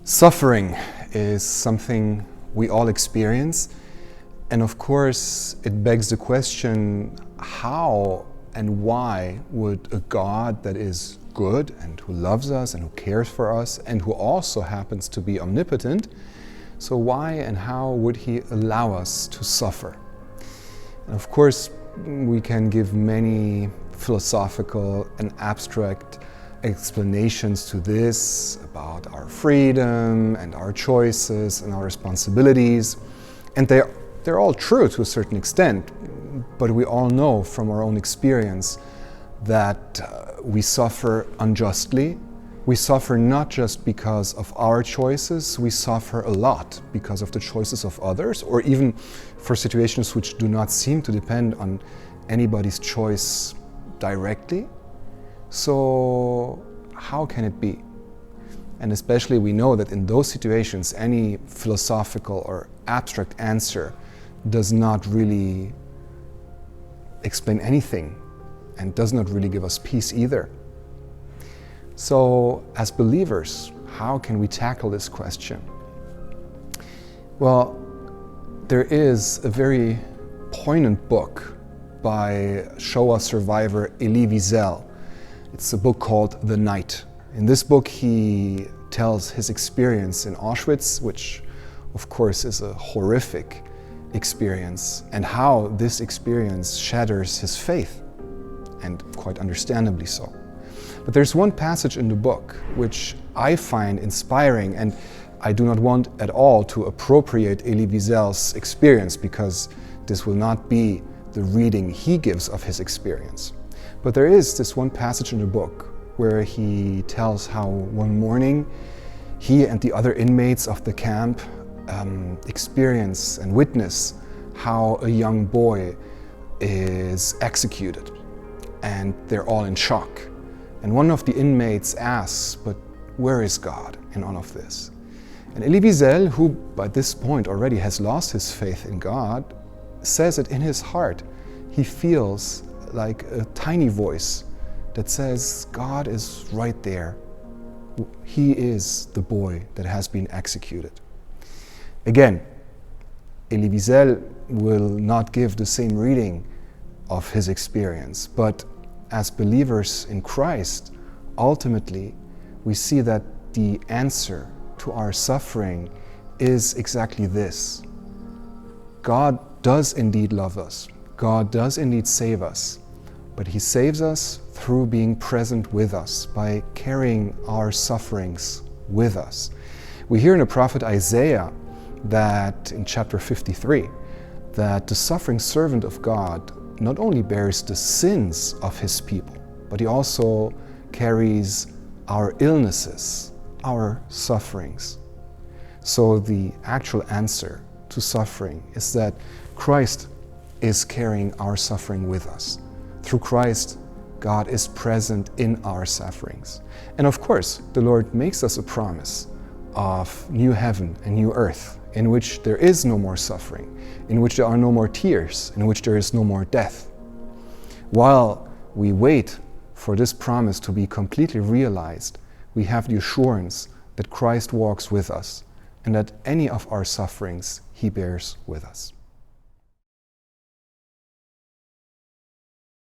Suffering is something we all experience, and of course it begs the question, how and why would a God that is good and who loves us and who cares for us and who also happens to be omnipotent, so why and how would he allow us to suffer? And of course we can give many philosophical and abstract explanations to this about our freedom and our choices and our responsibilities, and they're all true to a certain extent, but we all know from our own experience that we suffer unjustly. We suffer not just because of our choices, we suffer a lot because of the choices of others, or even for situations which do not seem to depend on anybody's choice directly. So how can it be? And especially we know that in those situations any philosophical or abstract answer does not really explain anything and does not really give us peace either. So as believers, how can we tackle this question? Well, there is a very poignant book by Shoah survivor Elie Wiesel. It's a book called The Night. In this book he tells his experience in Auschwitz, which of course is a horrific experience, and how this experience shatters his faith, and quite understandably so. But there's one passage in the book which I find inspiring, and I do not want at all to appropriate Elie Wiesel's experience, because this will not be the reading he gives of his experience. But there is this one passage in the book where he tells how one morning he and the other inmates of the camp experience and witness how a young boy is executed, and they're all in shock. And one of the inmates asks, but where is God in all of this? And Elie Wiesel, who by this point already has lost his faith in God, says it in his heart. He feels like a tiny voice that says, God is right there. He is the boy that has been executed. Again, Elie Wiesel will not give the same reading of his experience, but as believers in Christ, ultimately we see that the answer to our suffering is exactly this. God does indeed love us. God does indeed save us, but he saves us through being present with us, by carrying our sufferings with us. We hear in the prophet Isaiah that in chapter 53, that the suffering servant of God not only bears the sins of his people, but he also carries our illnesses, our sufferings. So the actual answer to suffering is that Christ is carrying our suffering with us. Through Christ, God is present in our sufferings. And of course, the Lord makes us a promise of new heaven and new earth, in which there is no more suffering, in which there are no more tears, in which there is no more death. While we wait for this promise to be completely realized, we have the assurance that Christ walks with us, and that any of our sufferings he bears with us.